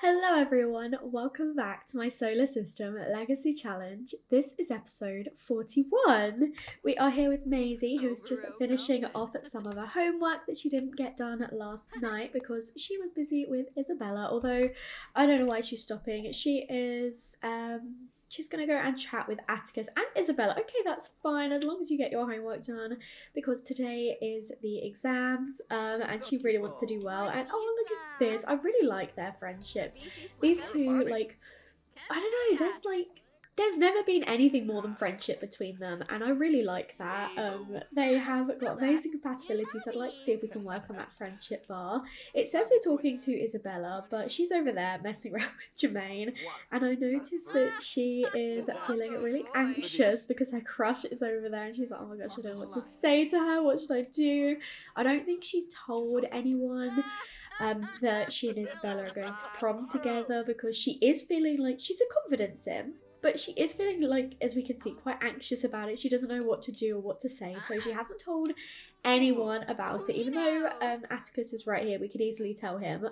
Hello everyone, welcome back to my Solar System Legacy Challenge. This is episode 41. We are here with Maisie, who is just finishing off some of her homework that she didn't get done last night because she was busy with Isabella, although I don't know why she's stopping. She's gonna go and chat with Atticus and Isabella. Okay, that's fine as long as you get your homework done because today is the exams and she really wants to do well. And oh, look at this, I really like their friendship. These two, like, I don't know, there's never been anything more than friendship between them, and I really like that. They have got amazing compatibility, so I'd like to see if we can work on that friendship bar. It says we're talking to Isabella, but she's over there messing around with Jermaine, and I noticed that she is feeling really anxious because her crush is over there, and she's like, oh my gosh, I don't know what to say to her, what should I do? I don't think she's told anyone that she and Isabella are going to prom together because she is feeling like she's a confidence sim, but she is feeling like, as we can see, quite anxious about it. She doesn't know what to do or what to say, so she hasn't told anyone about it, even though Atticus is right here. We could easily tell him.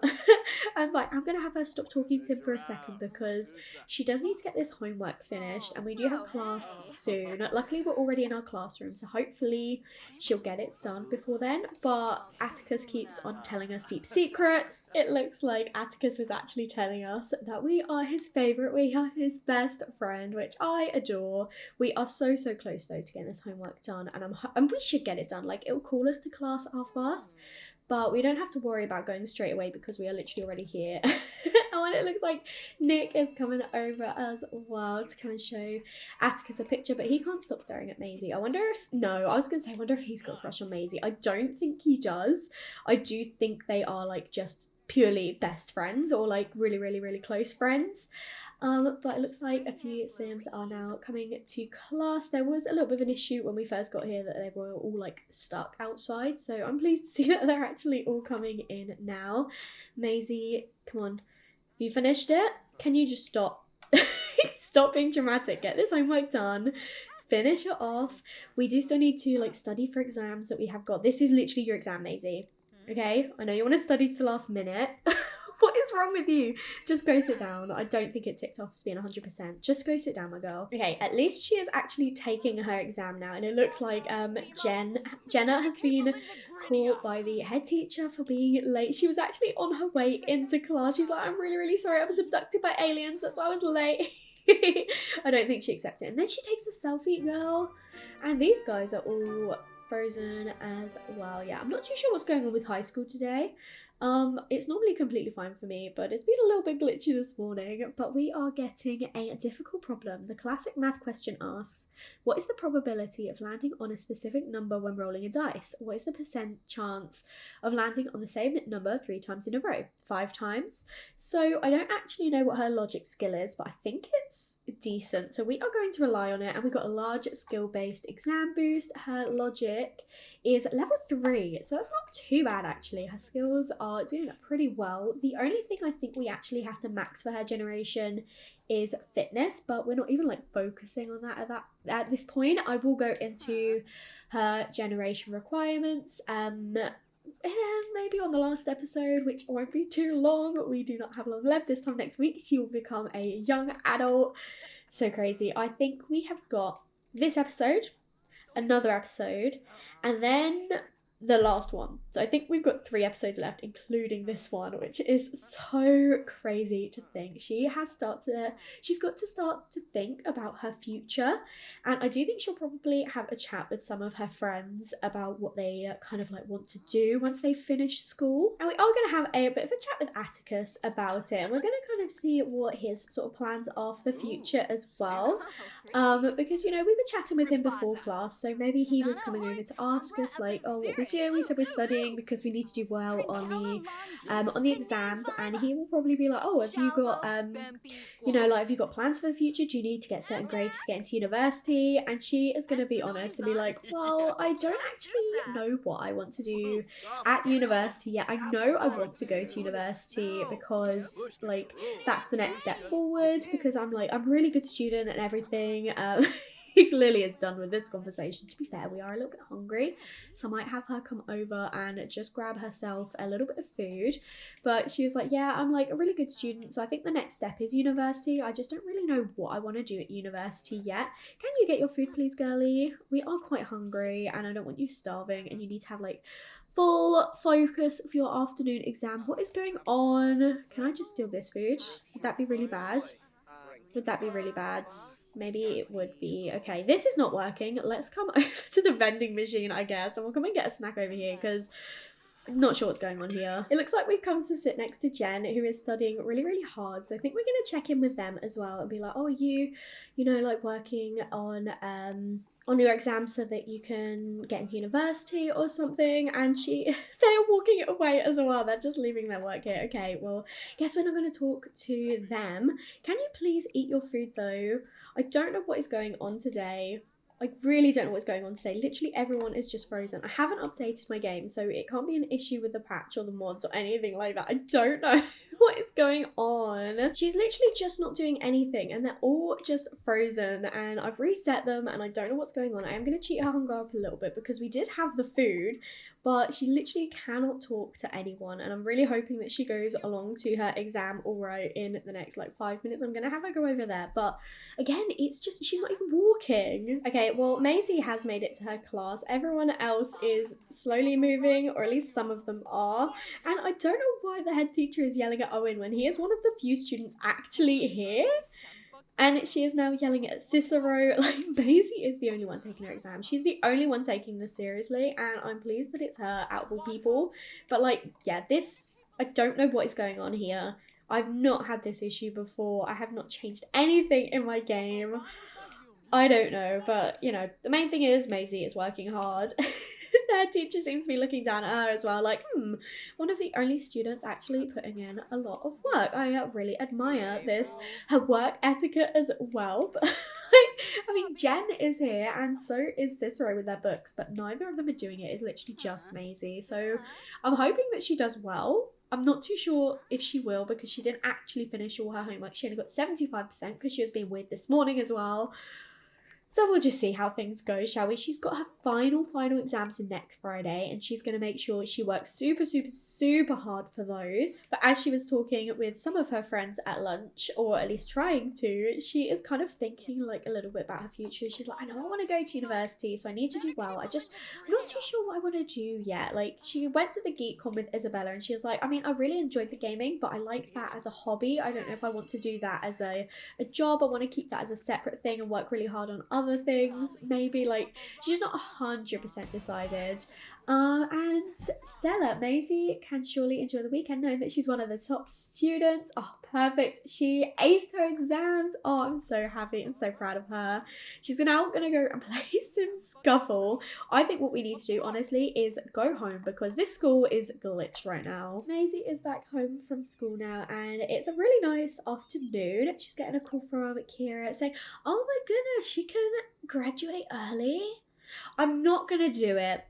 And like, I'm gonna have her stop talking to him for a second because she does need to get this homework finished, and we do have class soon. Luckily we're already in our classroom, so hopefully she'll get it done before then, but Atticus keeps on telling us deep secrets. It looks like Atticus was actually telling us that we are his favourite, we are his best friend, which I adore. We are so close though to getting this homework done, and we should get it done. Like, it'll call us to class half past, but we don't have to worry about going straight away because we are literally already here. Oh, and it looks like Nick is coming over as well to come and show Atticus a picture, but he can't stop staring at Maisie. I wonder if he's got a crush on Maisie. I don't think he does. I do think they are like just purely best friends or like really close friends. But it looks like a few Sims are now coming to class. There was a little bit of an issue when we first got here that they were all like stuck outside, so I'm pleased to see that they're actually all coming in now. Maisie, come on. Have you finished it? Can you just stop? Stop being dramatic. Get this homework done. Finish it off. We do still need to like study for exams that we have got. This is literally your exam, Maisie. Okay? I know you want to study to the last minute. What is wrong with you? Just go sit down. I don't think it ticked off as being 100%. Just go sit down, my girl. Okay, at least she is actually taking her exam now, and it looks like Jenna has been caught by the head teacher for being late. She was actually on her way into class. She's like, I'm really sorry. I was abducted by aliens. That's why I was late. I don't think she accepted it. And then she takes a selfie, girl. And these guys are all frozen as well. Yeah, I'm not too sure what's going on with high school today. It's normally completely fine for me, but it's been a little bit glitchy this morning. But we are getting a difficult problem. The classic math question asks, what is the probability of landing on a specific number when rolling a dice? What is the % chance of landing on the same number 3 times in a row? 5 times? So I don't actually know what her logic skill is, but I think it's decent. So we are going to rely on it, and we've got a large skill-based exam boost. Her logic is level 3, so that's not too bad actually. Her skills are doing pretty well. The only thing I think we actually have to max for her generation is fitness, but we're not even like focusing on that at this point. I will go into her generation requirements maybe on the last episode, which won't be too long. We do not have long left. This time next week she will become a young adult. So crazy. I think we have got this episode, another episode, and then the last one. So I think we've got 3 episodes left, including this one, which is so crazy to think. She's got to start to think about her future, and I do think she'll probably have a chat with some of her friends about what they kind of like want to do once they finish school. And we are going to have a bit of a chat with Atticus about it, and we're going to kind of see what his sort of plans are for the future as well. Because, you know, we were chatting with him before class, so maybe he was coming over to ask us like, oh, what we do. We said we're studying because we need to do well on the exams, and he will probably be like, oh, have you got have you got plans for the future? Do you need to get certain grades to get into university? And she is going to be honest and be like, well, I don't actually know what I want to do at university yet. I know I want to go to university because like that's the next step forward, because I'm a really good student and everything. clearly is done with this conversation. To be fair, we are a little bit hungry, so I might have her come over and just grab herself a little bit of food. But she was like, yeah, I'm like a really good student, so I think the next step is university. I just don't really know what I want to do at university yet. Can you get your food, please, girly? We are quite hungry, and I don't want you starving, and you need to have like full focus for your afternoon exam. What is going on? Can I just steal this food? Would that be really bad? Would that be really bad? Maybe it would be. Okay, this is not working. Let's come over to the vending machine, I guess, and we'll come and get a snack over here because I'm not sure what's going on here. It looks like we've come to sit next to Jen, who is studying really, really hard. So I think we're going to check in with them as well and be like, oh, are you know, like working on your exam so that you can get into university or something? And they're walking away as well. They're just leaving their work here. Okay, well, guess we're not going to talk to them. Can you please eat your food though? I don't know what is going on today. I really don't know what's going on today. Literally everyone is just frozen. I haven't updated my game, so it can't be an issue with the patch or the mods or anything like that. I don't know what is going on. She's literally just not doing anything and they're all just frozen, and I've reset them and I don't know what's going on. I am going to cheat her hunger up a little bit because we did have the food, but she literally cannot talk to anyone, and I'm really hoping that she goes along to her exam all right in the next like 5 minutes. I'm going to have her go over there, but again, it's just, she's not even walking. Okay, well, Maisie has made it to her class. Everyone else is slowly moving, or at least some of them are, and I don't know why the head teacher is yelling at Owen when he is one of the few students actually here. And she is now yelling at Cicero. Like, Maisie is the only one taking her exam. She's the only one taking this seriously, and I'm pleased that it's her out of all people. But like, yeah, I don't know what is going on here. I've not had this issue before. I have not changed anything in my game. I don't know, but you know, the main thing is Maisie is working hard. Their teacher seems to be looking down at her as well, like, one of the only students actually putting in a lot of work. I really admire this, her work etiquette as well. But I mean, Jen is here and so is Cicero with their books, but neither of them are doing it. It's literally just Maisie. So I'm hoping that she does well. I'm not too sure if she will because she didn't actually finish all her homework. She only got 75% because she was being weird this morning as well. So we'll just see how things go, shall we? She's got her final exams next Friday, and she's going to make sure she works super hard for those. But as she was talking with some of her friends at lunch, or at least trying to, she is kind of thinking like a little bit about her future. She's like, I know I want to go to university, so I need to do well. I'm not too sure what I want to do yet. Like, she went to the GeekCon with Isabella, and she was like, I mean, I really enjoyed the gaming, but I like that as a hobby. I don't know if I want to do that as a job. I want to keep that as a separate thing and work really hard on other things. Maybe, like, she's not 100% decided. And Stella, Maisie can surely enjoy the weekend knowing that she's one of the top students. Oh, perfect. She aced her exams. Oh, I'm so happy. I'm so proud of her. She's now going to go and play some Scuffle. I think what we need to do, honestly, is go home because this school is glitched right now. Maisie is back home from school now, and it's a really nice afternoon. She's getting a call from Kira saying, oh my goodness, she can graduate early. I'm not going to do it.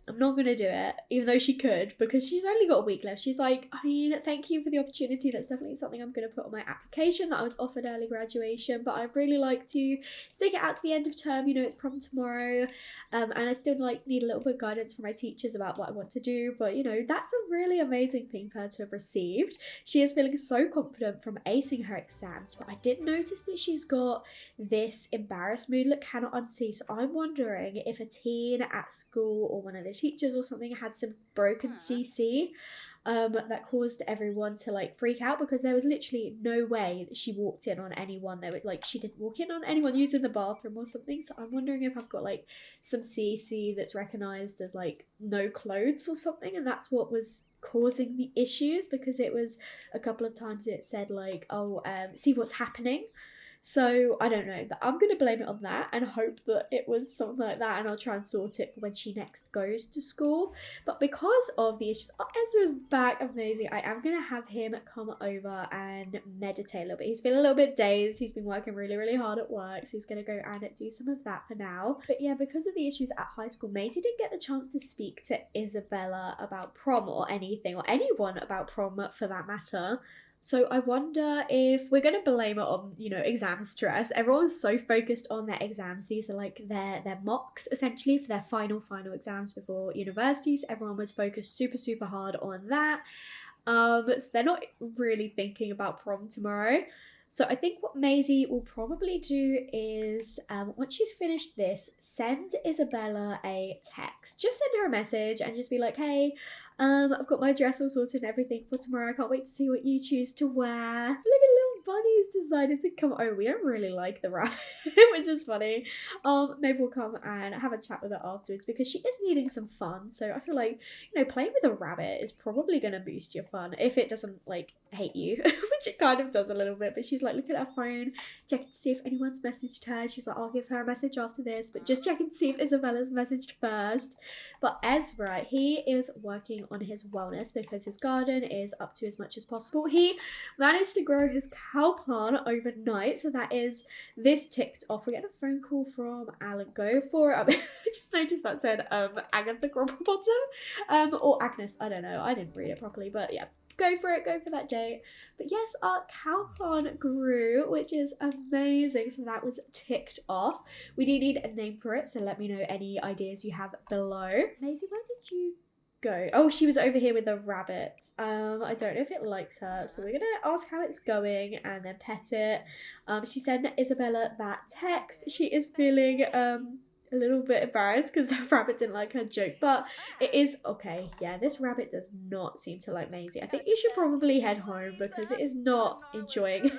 Even though she could, because she's only got a week left. She's like, I mean, thank you for the opportunity. That's definitely something I'm going to put on my application, that I was offered early graduation, but I'd really like to stick it out to the end of term. You know, it's prom tomorrow, and I still need a little bit of guidance from my teachers about what I want to do, but you know, that's a really amazing thing for her to have received. She is feeling so confident from acing her exams, but I did notice that she's got this embarrassed mood look cannot unsee, so I'm wondering if a teen at school or one of the teachers or something had some broken CC that caused everyone to like freak out, because there was literally no way that she walked in on anyone. She didn't walk in on anyone using the bathroom or something. So I'm wondering if I've got like some CC that's recognized as like no clothes or something, and that's what was causing the issues, because it was a couple of times it said like, see what's happening. So I don't know, but I'm going to blame it on that and hope that it was something like that, and I'll try and sort it for when she next goes to school. But because of the issues, Ezra's back, amazing. I am going to have him come over and meditate a little bit. He's feeling a little bit dazed. He's been working really hard at work, so he's going to go and do some of that for now. But yeah, because of the issues at high school, Maisie didn't get the chance to speak to Isabella about prom or anything, or anyone about prom for that matter. So I wonder if we're gonna blame it on, exam stress. Everyone's so focused on their exams. These are like their mocks essentially for their final exams before universities. Everyone was focused super hard on that. So they're not really thinking about prom tomorrow. So I think what Maisie will probably do is, once she's finished this, send Isabella a text. Just send her a message and just be like, hey, I've got my dress all sorted and everything for tomorrow. I can't wait to see what you choose to wear. Look at little Bunny's decided to come. Oh, we don't really like the rabbit, which is funny. Maybe we'll come and have a chat with her afterwards because she is needing some fun. So I feel like, playing with a rabbit is probably going to boost your fun if it doesn't like hate you, which it kind of does a little bit. But she's like looking at her phone, checking to see if anyone's messaged her. She's like, I'll give her a message after this, but just checking to see if Isabella's messaged first. But Ezra, he is working on his wellness because his garden is up to as much as possible. He managed to grow his cow plant overnight, so that is this ticked off. We're getting a phone call from Alan. Go for it. I just noticed that said Agatha Grobblebottom, or Agnes. I don't know. I didn't read it properly, but yeah. Go for it, go for that date. But yes, our cow plant grew, which is amazing. So that was ticked off. We do need a name for it, so let me know any ideas you have below. Maisie, where did you go? Oh, she was over here with the rabbit. I don't know if it likes her, so we're gonna ask how it's going and then pet it. She sent Isabella that text. She is feeling a little bit embarrassed because the rabbit didn't like her joke, but it is okay. Yeah, this rabbit does not seem to like Maisie. I think you should probably head home because it is not enjoying this.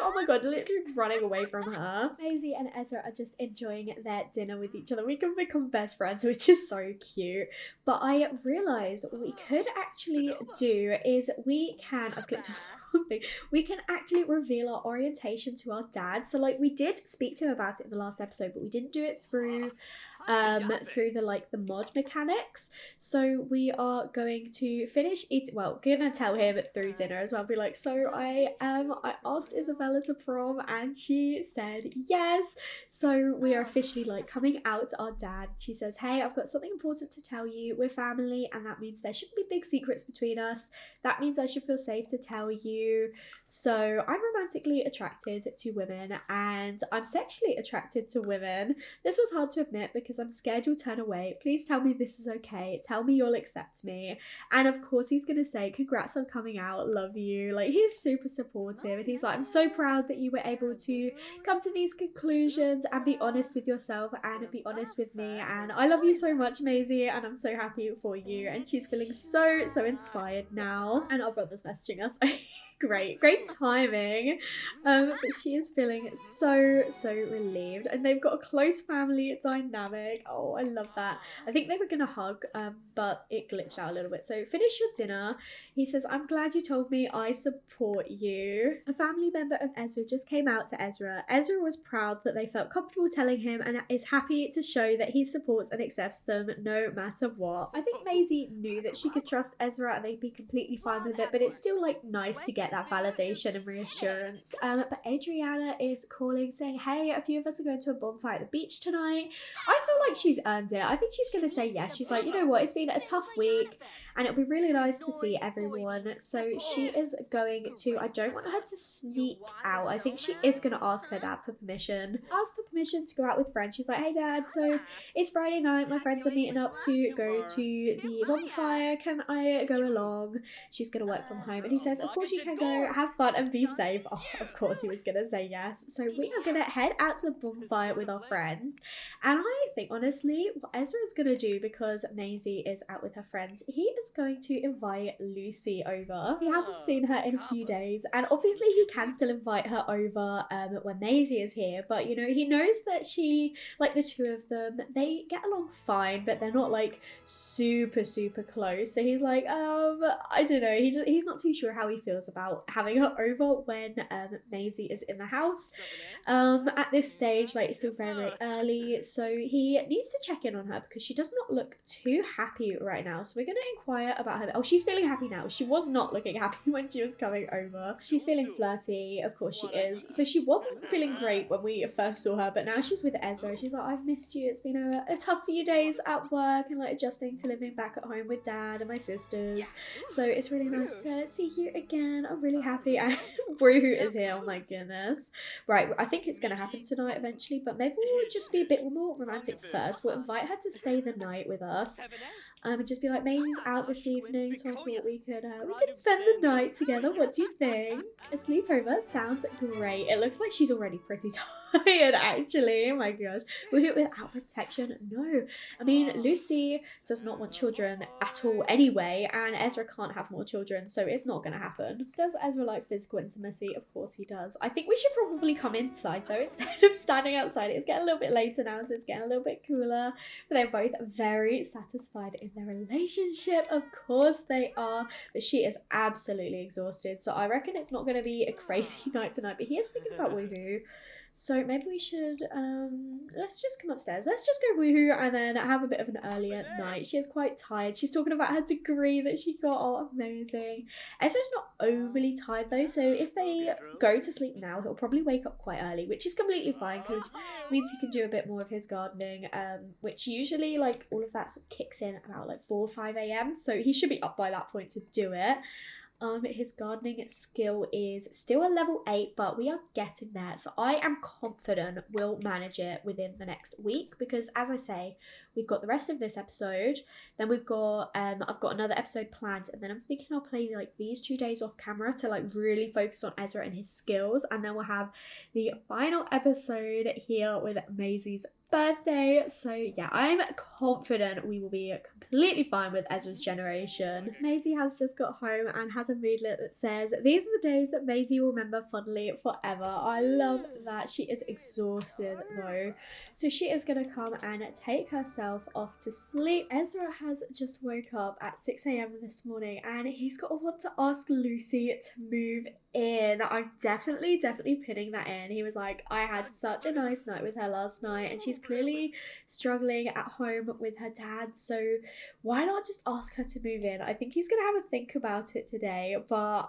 Oh my god, literally running away from her. Maisie and Ezra are just enjoying their dinner with each other. We can become best friends, which is so cute. But I realised what we could actually do is we can, I've clicked on the wrong thing, we can actually reveal our orientation to our dad. So like we did speak to him about it in the last episode, but we didn't do it through the mod mechanics. So we are going to finish eating, well, gonna tell him through dinner as well, be like, so I asked Isabella to prom and she said yes, so we are officially like coming out to our dad. She says, hey, I've got something important to tell you, we're family, and that means there shouldn't be big secrets between us. That means I should feel safe to tell you. So I'm romantically attracted to women and I'm sexually attracted to women. This was hard to admit because I'm scared you'll turn away. Please tell me this is okay. Tell me you'll accept me. And of course he's gonna say, congrats on coming out, love you. Like, he's super supportive and he's like, I'm so proud that you were able to come to these conclusions and be honest with yourself and be honest with me, and I love you so much, Maisie, and I'm so happy for you. And she's feeling so inspired now, and our brother's messaging us. Great timing. But she is feeling so relieved, and they've got a close family dynamic. Oh, I love that. I think they were gonna hug, but it glitched out a little bit. So finish your dinner. He says, I'm glad you told me, I support you. A family member of Ezra just came out to Ezra. Ezra was proud that they felt comfortable telling him and is happy to show that he supports and accepts them no matter what. I think Maisie knew that she could trust Ezra and they'd be completely fine with it, but it's still like nice to get that validation and reassurance. But Adriana is calling saying, hey, a few of us are going to a bonfire at the beach tonight. I feel like she's earned it. I think she's going to say yes. She's like, you know what, it's been a tough week and it'll be really nice to see everyone. So she is going to, I don't want her to sneak out. I think she is going to ask her dad for permission. Ask for permission to go out with friends. She's like, hey dad, so it's Friday night. My friends are meeting up to go to the bonfire. Can I go along? She's going to work from home. And he says, of course you can go, have fun and be safe. Oh, of course he was going to say yes. So we are going to head out to the bonfire with our friends. And I think, honestly, what Ezra is going to do, because Maisie is out with her friends, he is going to invite Lucy over. We haven't seen her in a few days, and obviously he can still invite her over when Maisie is here, but you know, he knows that she, like the two of them, they get along fine, but they're not like super close. So he's like, I don't know, he's not too sure how he feels about having her over when Maisie is in the house. At this stage, like, it's still very early, so he needs to check in on her because she does not look too happy right now. So we're going to inquire about her. Oh, she's feeling happy now. now. She was not looking happy when she was coming over. She's feeling flirty, of course she is. So she wasn't feeling great when we first saw her, but now she's with Ezra. She's like, I've missed you. It's been a tough few days at work and like adjusting to living back at home with dad and my sisters. So it's really nice to see you again. I'm really happy. And Woohoo is here. Oh my goodness. Right, I think it's going to happen tonight eventually, but maybe we'll just be a bit more romantic first. We'll invite her to stay the night with us. And just be like, Maisie's out this evening, so I thought we could spend the night together. What do you think? A sleepover sounds great. It looks like she's already pretty tired, actually. Oh my gosh. Without protection? No. I mean, Lucy does not want children at all anyway, and Ezra can't have more children, so it's not going to happen. Does Ezra like physical intimacy? Of course he does. I think we should probably come inside, though, instead of standing outside. It's getting a little bit later now, so it's getting a little bit cooler. But they're both very satisfied in their relationship. Of course they are, but she is absolutely exhausted, so I reckon it's not going to be a crazy night tonight. But he is thinking about Woohoo, so maybe we should let's just come upstairs, let's just go Woohoo and then have a bit of an earlier night. She is quite tired. She's talking about her degree that she got. Oh, amazing. Ezra's not overly tired though, so if they go to sleep now, he'll probably wake up quite early, which is completely fine because it means he can do a bit more of his gardening, which usually like all of that sort of kicks in about like 4 or 5 a.m, so he should be up by that point to do it. His gardening skill is still a level 8, but we are getting there. So I am confident we'll manage it within the next week because, as I say, we've got the rest of this episode. Then we've got, I've got another episode planned, and then I'm thinking I'll play like these 2 days off camera to like really focus on Ezra and his skills, and then we'll have the final episode here with Maisie's birthday. So yeah, I'm confident we will be completely fine with Ezra's generation. Maisie has just got home and has a moodlet that says, "These are the days that Maisie will remember fondly forever." I love that. She is exhausted though, so she is gonna come and take herself off to sleep. Ezra has just woke up at 6 a.m. this morning and he's got to want to ask Lucy to move in. I'm definitely pinning that in. He was like, I had such a nice night with her last night and she's clearly struggling at home with her dad, so why not just ask her to move in? I think he's gonna have a think about it today, but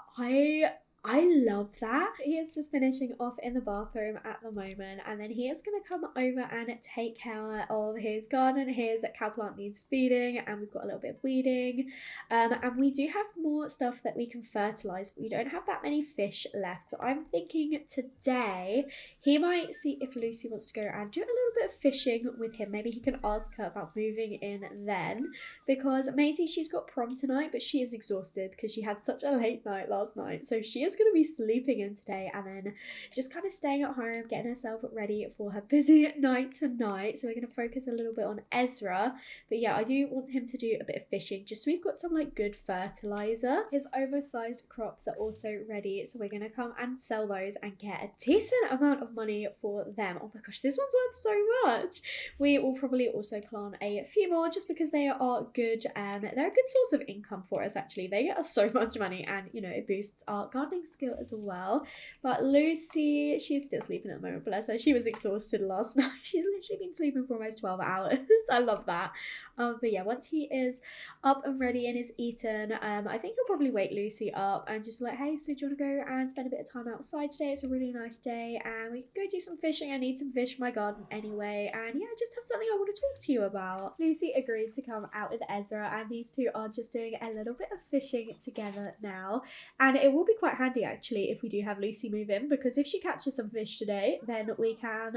I love that. He is just finishing off in the bathroom at the moment, and then he is going to come over and take care of his garden. His cow plant needs feeding and we've got a little bit of weeding, and we do have more stuff that we can fertilize, but we don't have that many fish left. So I'm thinking today he might see if Lucy wants to go and do a little bit of fishing with him. Maybe he can ask her about moving in then, because Maisie, she's got prom tonight, but she is exhausted because she had such a late night last night, so she is going to be sleeping in today and then just kind of staying at home, getting herself ready for her busy night tonight. So we're going to focus a little bit on Ezra, but yeah, I do want him to do a bit of fishing just so we've got some like good fertilizer. His oversized crops are also ready, so we're going to come and sell those and get a decent amount of money for them. Oh my gosh, this one's worth so much. We will probably also plant a few more just because they are good. They're a good source of income for us actually. They get us so much money and you know it boosts our gardening skill as well. But Lucy, she's still sleeping at the moment, bless her. She was exhausted last night. She's literally been sleeping for almost 12 hours. I love that. But yeah, once he is up and ready and is eaten, I think he'll probably wake Lucy up and just be like, hey, so do you want to go and spend a bit of time outside today? It's a really nice day and we can go do some fishing. I need some fish for my garden anyway, and yeah, just have something I want to talk to you about. Lucy agreed to come out with Ezra and these two are just doing a little bit of fishing together now, and it will be quite handy actually if we do have Lucy move in, because if she catches some fish today then we can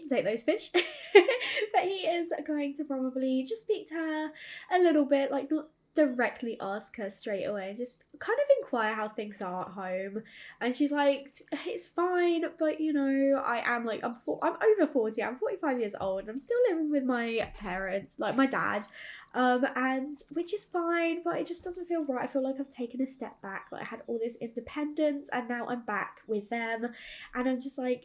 take those fish. But he is going to probably just speak to her a little bit, like not directly ask her straight away, just kind of inquire how things are at home. And she's like, it's fine, but you know, I'm over 40, I'm 45 years old and I'm still living with my parents, like my dad, and which is fine, but it just doesn't feel right. I feel like I've taken a step back. Like I had all this independence and now I'm back with them, and I'm just like,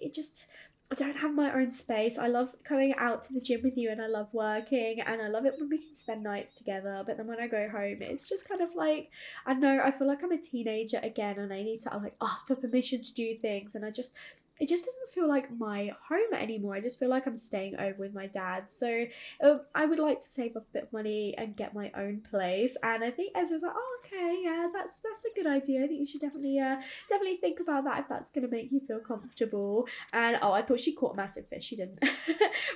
I don't have my own space. I love going out to the gym with you and I love working and I love it when we can spend nights together, but then when I go home it's just kind of like, I know, I feel like I'm a teenager again and I need to like ask for permission to do things, and it just doesn't feel like my home anymore. I just feel like I'm staying over with my dad. So I would like to save up a bit of money and get my own place, and I think Ezra's like, oh Okay, yeah, that's a good idea. I think you should definitely think about that if that's gonna make you feel comfortable. And oh, I thought she caught a massive fish. She didn't,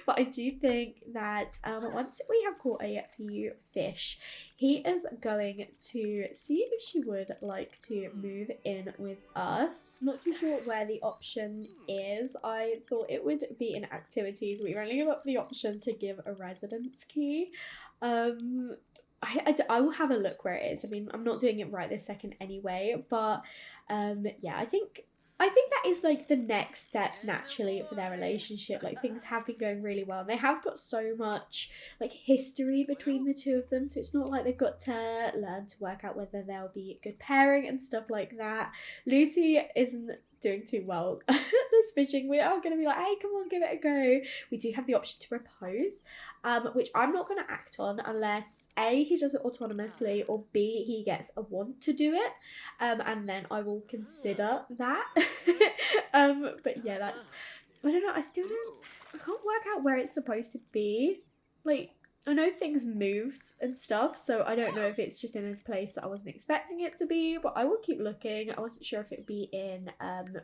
but I do think that once we have caught a few fish, he is going to see if she would like to move in with us. Not too sure where the option is. I thought it would be in activities. We only got the option to give a residence key. I will have a look where it is. I mean, I'm not doing it right this second anyway, but yeah, I think that is like the next step naturally for their relationship. Like things have been going really well. And they have got so much like history between the two of them. So it's not like they've got to learn to work out whether they'll be good pairing and stuff like that. Lucy isn't doing too well this fishing. We are going to be like, hey, come on, give it a go. We do have the option to propose, which I'm not going to act on unless A, he does it autonomously, or B, he gets a want to do it, and then I will consider that. But yeah, I don't know, I can't work out where it's supposed to be. Like, I know things moved and stuff, so I don't know if it's just in a place that I wasn't expecting it to be, but I will keep looking. I wasn't sure if it would be in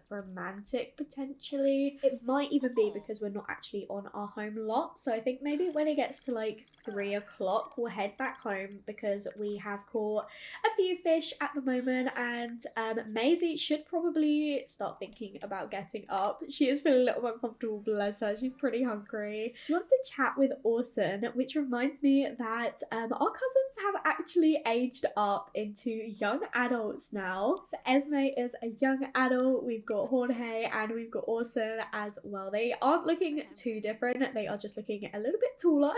romantic potentially. It might even be because we're not actually on our home lot, so I think maybe when it gets to like 3 o'clock we'll head back home because we have caught a few fish at the moment, and Maisie should probably start thinking about getting up. She is feeling a little uncomfortable, bless her. She's pretty hungry. She wants to chat with Orson, which reminds me that our cousins have actually aged up into young adults now. So Esme is a young adult, we've got Jorge, and we've got Orson as well. They aren't looking too different, they are just looking a little bit taller,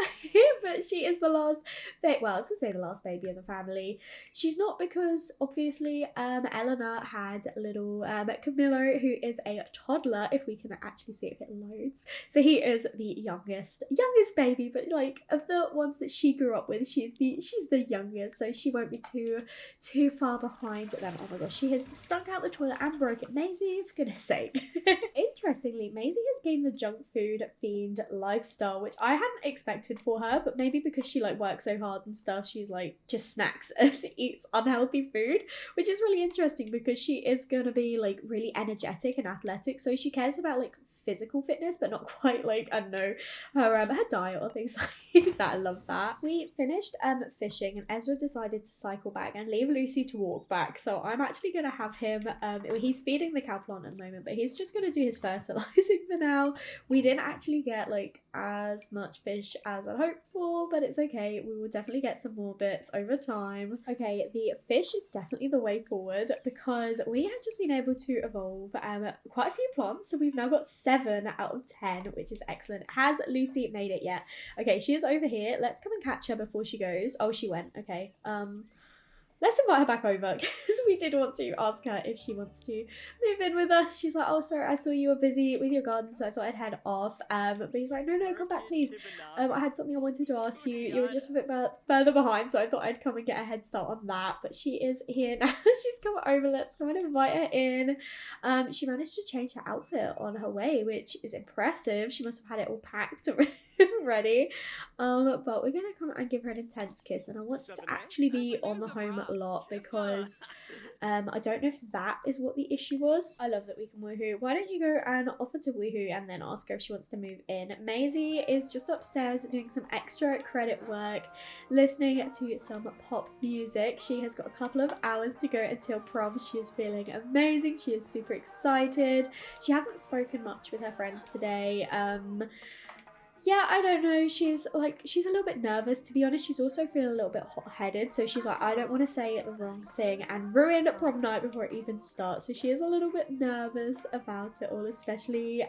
but she is the last, well, I was gonna say the last baby of the family. She's not, because obviously Eleanor had little Camilo, who is a toddler, if we can actually see if it loads. So he is the youngest baby, but like of the ones that she grew up with, she's the youngest, so she won't be too far behind them. Oh my gosh, she has stunk out the toilet and broke it. Maisie, for goodness sake. Interestingly, Maisie has gained the junk food fiend lifestyle, which I hadn't expected for her, but maybe because she like works so hard and stuff, she's like just snacks and eats unhealthy food, which is really interesting because she is gonna be like really energetic and athletic, so she cares about like physical fitness, but not quite like, I don't know, her diet or things like that. I love that. We finished fishing, and Ezra decided to cycle back and leave Lucy to walk back, so I'm actually gonna have him he's feeding the cow plant at the moment, but he's just gonna do his fertilizing for now. We didn't actually get like as much fish as I hoped for, but it's okay, we will definitely get some more bits over time. Okay, the fish is definitely the way forward because we have just been able to evolve quite a few plants, so we've now got 7 out of 10, which is excellent. Has Lucy made it yet? Okay, she is over here. Let's come and catch her before she goes. Oh, she went. Okay. Let's invite her back over because we did want to ask her if she wants to move in with us. She's like, oh, sorry, I saw you were busy with your garden, so I thought I'd head off. But he's like, no, come back, please. I had something I wanted to ask you. You were just a bit further behind, so I thought I'd come and get a head start on that. But she is here now. She's come over. Let's come and invite her in. She managed to change her outfit on her way, which is impressive. She must have had it all packed ready. But we're gonna come and give her an intense kiss, and I want to actually be on the home a lot because I don't know if that is what the issue was. I love that we can woohoo. Why don't you go and offer to woohoo and then ask her if she wants to move in? Maisie is just upstairs doing some extra credit work, listening to some pop music. She has got a couple of hours to go until prom. She is feeling amazing. She is super excited. She hasn't spoken much with her friends today. Yeah, I don't know, she's a little bit nervous, to be honest. She's also feeling a little bit hot-headed, so she's like, I don't want to say the wrong thing and ruin prom night before it even starts. So she is a little bit nervous about it all, especially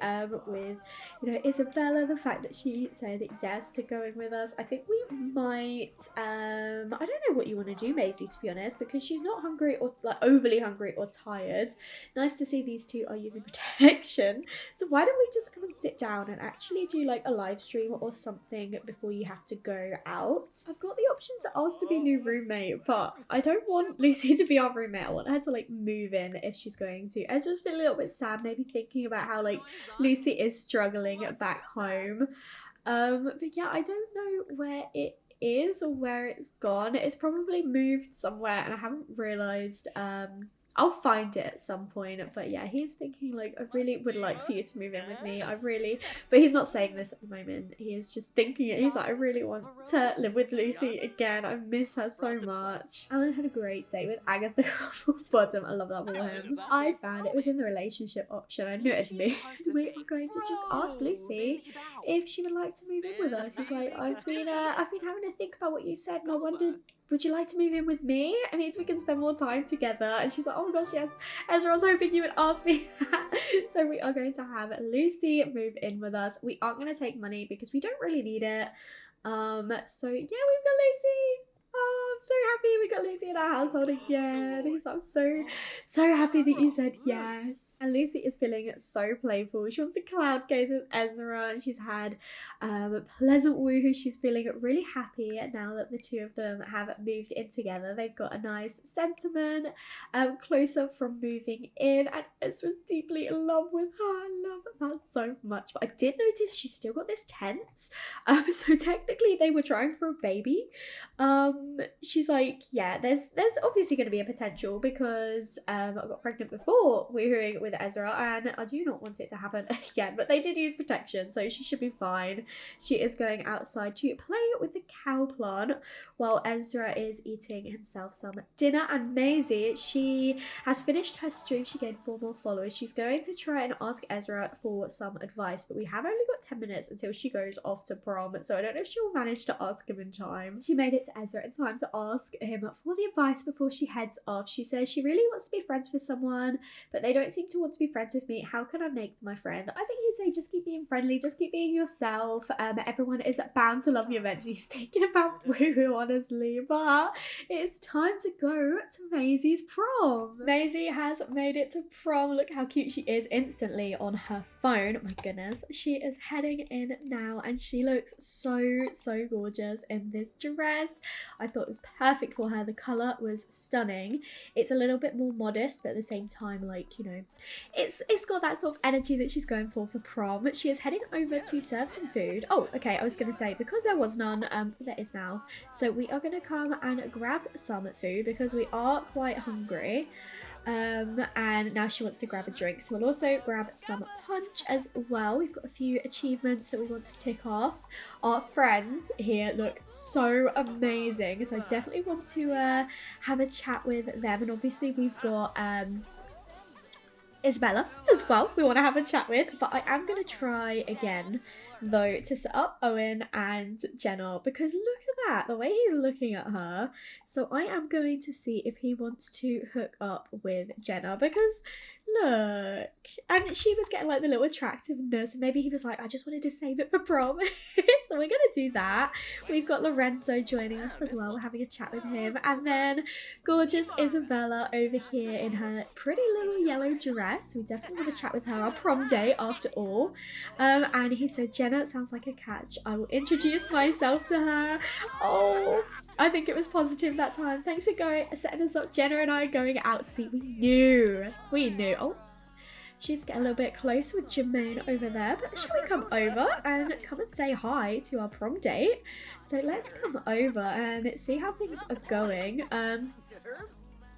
with, you know, Isabella, the fact that she said yes to going with us. I think we might, I don't know what you want to do, Maisie, to be honest, because she's not hungry or like overly hungry or tired. Nice to see these two are using protection. So why don't we just come and sit down and actually do like a live stream or something before you have to go out. I've got the option to ask to be new roommate, but I don't want Lucy to be our roommate. I want her to like move in if she's going to. Ezra's feeling a little bit sad, maybe thinking about how like Lucy is struggling back home. But yeah, I don't know where it is or where it's gone. It's probably moved somewhere and I haven't realised. I'll find it at some point, but yeah, he's thinking like, I really would like for you to move in with me. But he's not saying this at the moment. He is just thinking it. He's like, I really want to live with Lucy again. I miss her so much. Alan had a great date with Agatha Bottom. I love that for him. I found it was in the relationship option. I knew it had moved. We are going to just ask Lucy if she would like to move in with us. He's like, I've been having to think about what you said and I wondered, would you like to move in with me? It means we can spend more time together. And she's like, oh my gosh, yes. Ezra, I was hoping you would ask me that. So we are going to have Lucy move in with us. We aren't going to take money because we don't really need it. So yeah, we've got Lucy. Oh, I'm so happy we got Lucy in our household again. He's like, I'm so happy that you said yes. And Lucy is feeling so playful. She wants to cloud gaze with Ezra and she's had pleasant woohoo. She's feeling really happy now that the two of them have moved in together. They've got a nice sentiment closer from moving in and Ezra's deeply in love with her. I love that so much. But I did notice she's still got this tense. So technically they were trying for a baby. She's like, yeah, there's obviously going to be a potential because I got pregnant before we were with Ezra and I do not want it to happen again, but they did use protection, so she should be fine. She is going outside to play with the cow plant while Ezra is eating himself some dinner. And Maisie, she has finished her stream. She gained 4 more followers. She's going to try and ask Ezra for some advice, but we have only got 10 minutes until she goes off to prom, so I don't know if she'll manage to ask him in time. She made it to Ezra in time to ask him for the advice before she heads off. She says she really wants to be friends with someone, but they don't seem to want to be friends with me. How can I make them my friend? I think he'd say just keep being friendly, just keep being yourself. Everyone is bound to love you eventually. He's thinking about woo-hoo, honestly, but it's time to go to Maisie's prom. Maisie has made it to prom. Look how cute she is instantly on her phone. My goodness, she is heading in now and she looks so gorgeous in this dress. I thought it was perfect for her. The colour was stunning. It's a little bit more modest, but at the same time, like, you know, it's got that sort of energy that she's going for prom. She is heading over to serve some food. Oh, okay, I was going to say, because there was none, there is now. So we are going to come and grab some food because we are quite hungry. And now she wants to grab a drink, so we'll also grab some punch as well. We've got a few achievements that we want to tick off. Our friends here look so amazing, so I definitely want to have a chat with them. And obviously we've got Isabella as well we want to have a chat with, but I am going to try again though to set up Owen and Jenna because look at that, the way he's looking at her. So I am going to see if he wants to hook up with Jenna because look, and she was getting like the little attractiveness, and maybe he was like, I just wanted to save it for prom. So we're gonna do that. We've got Lorenzo joining us as well. We're having a chat with him, and then gorgeous Isabella over here in her pretty little yellow dress. We definitely want to chat with her. Our prom day after all. And he said, Jenna sounds like a catch. I will introduce myself to her. Oh, I think it was positive that time. Thanks for setting us up. Jenna and I are going out. See, we knew. Oh, she's getting a little bit close with Jermaine over there. But shall we come over and come and say hi to our prom date? So let's come over and see how things are going.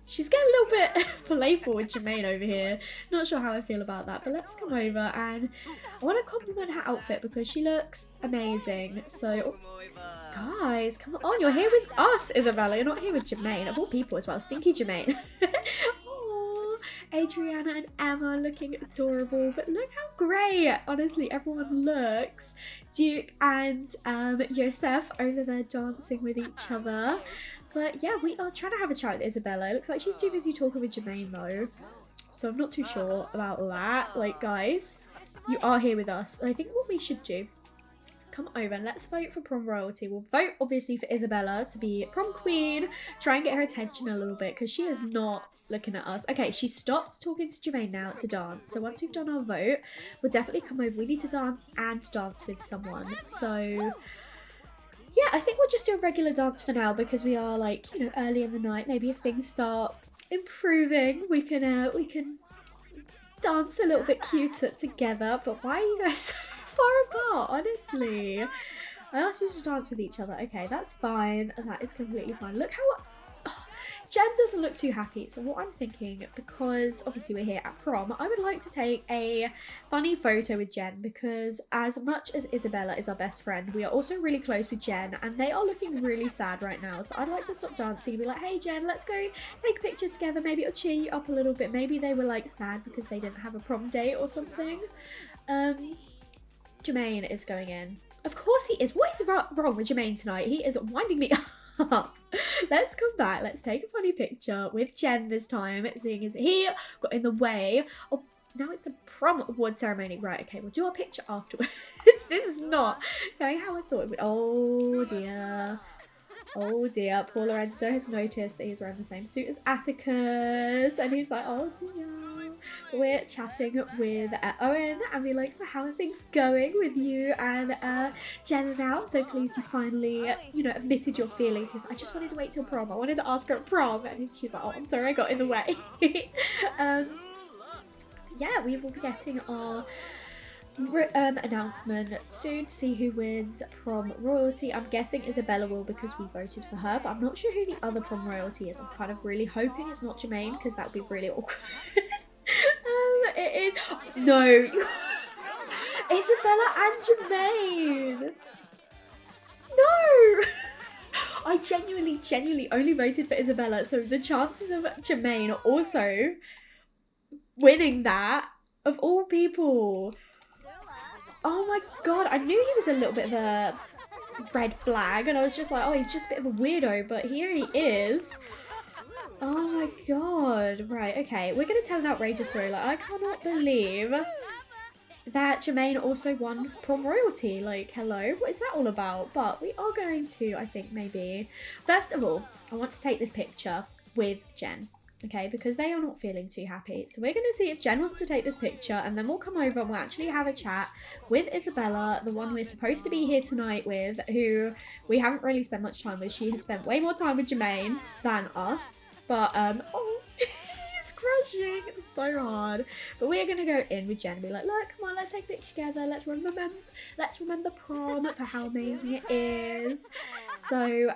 She's getting a little bit playful with Jermaine over here. Not sure how I feel about that, but let's come over and I want to compliment her outfit because she looks amazing. So, guys, come on. You're here with us, Isabella. You're not here with Jermaine. Of all people as well. Stinky Jermaine. Aww. Adriana and Emma looking adorable. But look how great, honestly, everyone looks. Duke and Yosef over there dancing with each other. But yeah, we are trying to have a chat with Isabella. It looks like she's too busy talking with Jermaine though. So I'm not too sure about that. Like, guys, you are here with us. I think what we should do is come over and let's vote for prom royalty. We'll vote obviously for Isabella to be prom queen. Try and get her attention a little bit because she is not looking at us. Okay, she stopped talking to Jermaine now to dance. So once we've done our vote, we'll definitely come over. We need to dance and dance with someone. So yeah, I think we'll just do a regular dance for now because we are, like, you know, early in the night. Maybe if things start improving, we can dance a little bit cuter together. But why are you guys so far apart, honestly? I asked you to dance with each other. Okay, that's fine. That is completely fine. Look how... Oh, Jen doesn't look too happy. So what I'm thinking, because obviously we're here at prom, I would like to take a funny photo with Jen, because as much as Isabella is our best friend, we are also really close with Jen, and they are looking really sad right now. So I'd like to stop dancing and be like, hey Jen, let's go take a picture together. Maybe it'll cheer you up a little bit. Maybe they were like sad because they didn't have a prom date or something. Jermaine is going in. Of course he is. What is wrong with Jermaine tonight? He is winding me up. Let's come back. Let's take a funny picture with Jen this time, seeing as he got in the way. Oh, now it's the prom award ceremony. Right, okay, we'll do our picture afterwards. This is not going how I thought it would. Oh dear. Oh dear. Poor Lorenzo has noticed that he's wearing the same suit as Atticus, and he's like, oh dear. We're chatting with Owen, and we're like, so how are things going with you and Jen now? So pleased you finally, you know, admitted your feelings. He's like, I just wanted to wait till prom. I wanted to ask her at prom. And she's like, oh, I'm sorry, I got in the way. Yeah, we will be getting our announcement soon to see who wins prom royalty. I'm guessing Isabella will, because we voted for her, but I'm not sure who the other prom royalty is. I'm kind of really hoping it's not Jermaine, because that would be really awkward. It is. No. Isabella and Jermaine. No. I genuinely only voted for Isabella, so the chances of Jermaine also winning that, of all people. Oh my god, I knew he was a little bit of a red flag, and I was just like, oh, he's just a bit of a weirdo, but here he is. Oh my god. Right, okay. We're going to tell an outrageous story. Like, I cannot believe that Jermaine also won prom royalty. Like, hello? What is that all about? But we are going to, I think, maybe... First of all, I want to take this picture with Jen. Okay, because they are not feeling too happy. So we're going to see if Jen wants to take this picture, and then we'll come over and we'll actually have a chat with Isabella, the one we're supposed to be here tonight with, who we haven't really spent much time with. She has spent way more time with Jermaine than us. But, oh, she's crushing so hard. But we are going to go in with Jen and be like, look, come on, let's take a picture together. Let's remember prom for how amazing it is. So,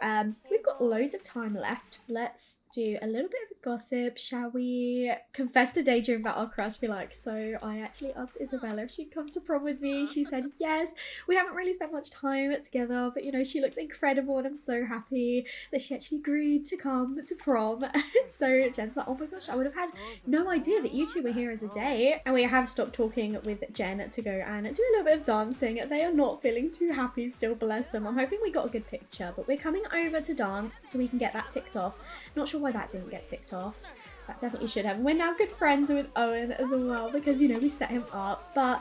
we've got loads of time left. Let's do a little bit of a gossip. Shall we confess to Daydream about our crush? Be like, so I actually asked Isabella if she'd come to prom with me. She said yes. We haven't really spent much time together, but you know, she looks incredible, and I'm so happy that she actually agreed to come to prom. So Jen's like, oh my gosh, I would have had no idea that you two were here as a date. And we have stopped talking with Jen to go and do a little bit of dancing. They are not feeling too happy still, bless them. I'm hoping we got a good picture, but we're coming over to dance so we can get that ticked off. Not sure why that didn't get ticked off. That definitely should have. We're now good friends with Owen as well, because, you know, we set him up. But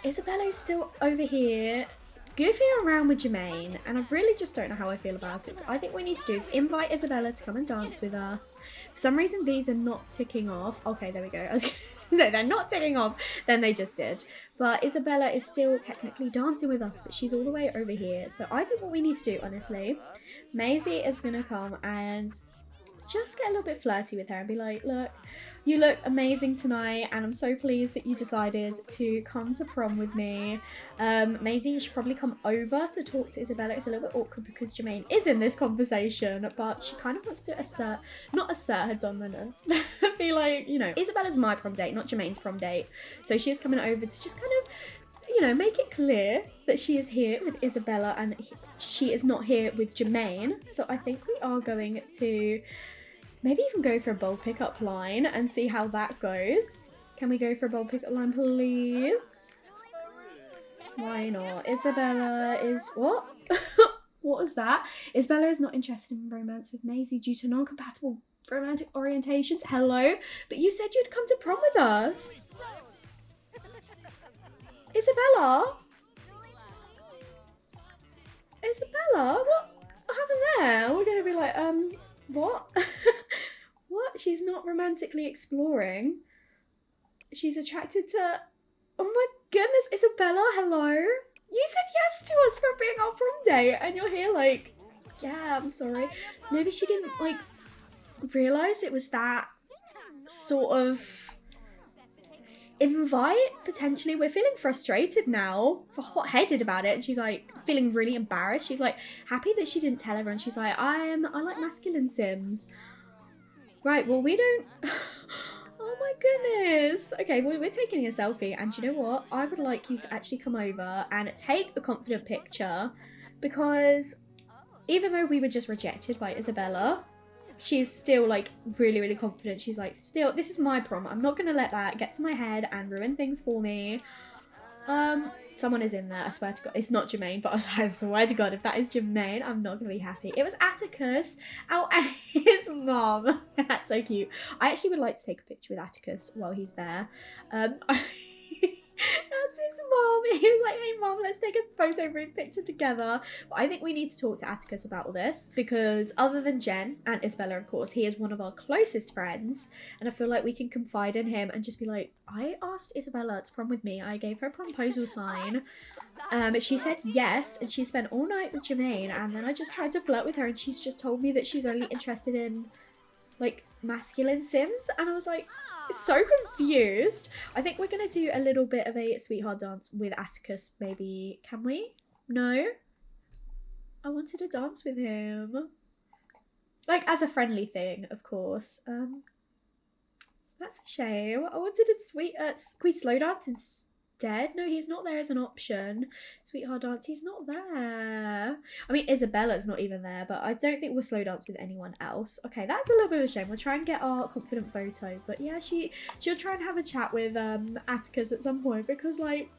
Isabella is still over here goofing around with Jermaine, and I really just don't know how I feel about it. So I think what we need to do is invite Isabella to come and dance with us. For some reason, these are not ticking off. Okay, there we go. I was going to say they're not ticking off. Then they just did. But Isabella is still technically dancing with us, but she's all the way over here. So I think what we need to do, honestly, Maisie is going to come and just get a little bit flirty with her and be like, look, you look amazing tonight, and I'm so pleased that you decided to come to prom with me. Maisie, you should probably come over to talk to Isabella. It's a little bit awkward because Jermaine is in this conversation, but she kind of wants to not assert her dominance, but be like, you know, Isabella's my prom date, not Jermaine's prom date. So she's coming over to just kind of, you know, make it clear that she is here with Isabella and she is not here with Jermaine. So I think we are going to maybe even go for a bold pickup line and see how that goes. Can we go for a bold pickup line, please? Why not? Isabella is... What? What was that? Isabella is not interested in romance with Maisie due to non-compatible romantic orientations. Hello? But you said you'd come to prom with us. Isabella? Isabella? What happened there? We're going to be like, what? What? She's not romantically exploring. She's attracted to... Oh my goodness, Isabella, hello? You said yes to us for being our prom date, and you're here like, yeah, I'm sorry. Maybe she didn't, like, realise it was that sort of invite, potentially. We're feeling frustrated now, for hot-headed about it, and she's like feeling really embarrassed. She's like happy that she didn't tell everyone. She's like, I like masculine Sims. Right, well, we don't... Oh my goodness. Okay, well, we're taking a selfie, and you know what? I would like you to actually come over and take a confident picture, because even though we were just rejected by Isabella, she's still like really, really confident. She's like, still, this is my prom. I'm not going to let that get to my head and ruin things for me. Someone is in there, I swear to God. It's not Jermaine, but I swear to God, if that is Jermaine, I'm not going to be happy. It was Atticus. Oh, and his mom. That's so cute. I actually would like to take a picture with Atticus while he's there. That's his mom. He was like, hey mom, let's take a photo booth picture together. But I think we need to talk to Atticus about all this, because other than Jen and Isabella, of course, he is one of our closest friends, and I feel like we can confide in him and just be like, I asked Isabella to prom with me. I gave her a proposal sign. She said yes, and she spent all night with Jermaine, and then I just tried to flirt with her, and she's just told me that she's only interested in like masculine Sims, and I was like so confused. I think we're gonna do a little bit of a sweetheart dance with Atticus, maybe. Can we? No? I wanted to dance with him. Like as a friendly thing, of course. That's a shame. I wanted to squeeze slow dance instead. No, he's not there as an option. Sweetheart dance, he's not there. I mean, Isabella's not even there, but I don't think we'll slow dance with anyone else. Okay, that's a little bit of a shame. We'll try and get our confident photo. But yeah, she'll try and have a chat with Atticus at some point, because like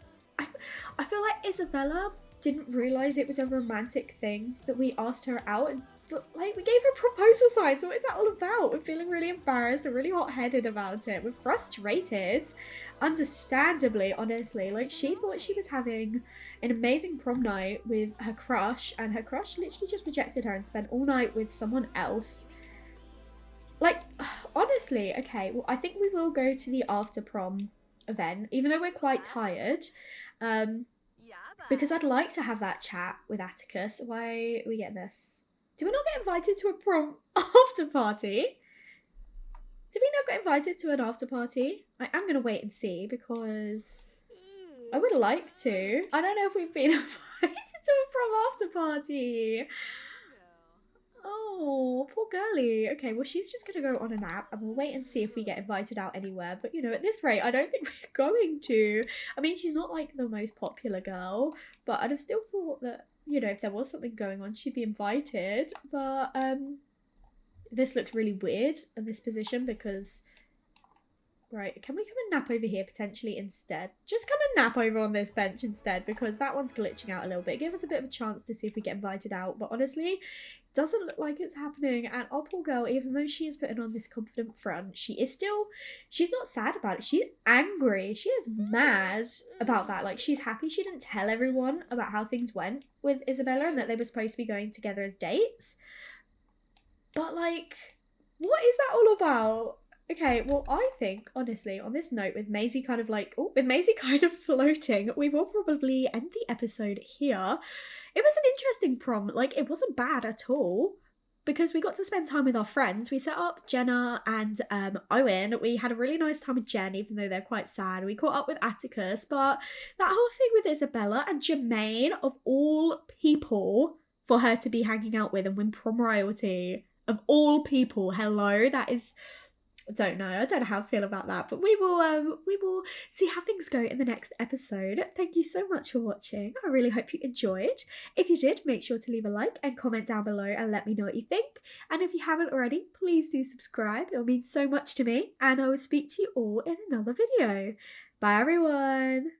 I feel like Isabella didn't realise it was a romantic thing that we asked her out, but like we gave her a proposal sign, so what is that all about? We're feeling really embarrassed and really hot-headed about it. We're frustrated, understandably, honestly. Like, she thought she was having an amazing prom night with her crush, and her crush literally just rejected her and spent all night with someone else. Like, honestly, okay, well, I think we will go to the after prom event, even though we're quite tired, because I'd like to have that chat with Atticus. Why are we getting this? Did we not get invited to a prom after party? Did we not get invited to an after party? I am going to wait and see, because I would like to. I don't know if we've been invited to a prom after party. Oh, poor girlie. Okay, well, she's just going to go on a nap, and we'll wait and see if we get invited out anywhere. But, you know, at this rate, I don't think we're going to. I mean, she's not, like, the most popular girl, but I'd have still thought that, you know, if there was something going on, she'd be invited. But, this looks really weird in this position, because... Right, can we come and nap over here potentially instead? Just come and nap over on this bench instead, because that one's glitching out a little bit. Give us a bit of a chance to see if we get invited out. But honestly, it doesn't look like it's happening. And our poor girl, even though she is putting on this confident front, she's not sad about it. She's angry. She is mad about that. Like, she's happy she didn't tell everyone about how things went with Isabella and that they were supposed to be going together as dates. But, like, what is that all about? Okay, well, I think, honestly, on this note, with Maisie kind of like, with Maisie kind of floating, we will probably end the episode here. It was an interesting prom. Like, it wasn't bad at all, because we got to spend time with our friends. We set up Jenna and Owen. We had a really nice time with Jen, even though they're quite sad. We caught up with Atticus, but that whole thing with Isabella and Jermaine, of all people for her to be hanging out with and win prom royalty, of all people, hello, that is... I don't know how I feel about that, but we will see how things go in the next episode. Thank you so much for watching. I really hope you enjoyed. If you did, make sure to leave a like and comment down below and let me know what you think. And if you haven't already, please do subscribe. It will mean so much to me, and I will speak to you all in another video. Bye everyone.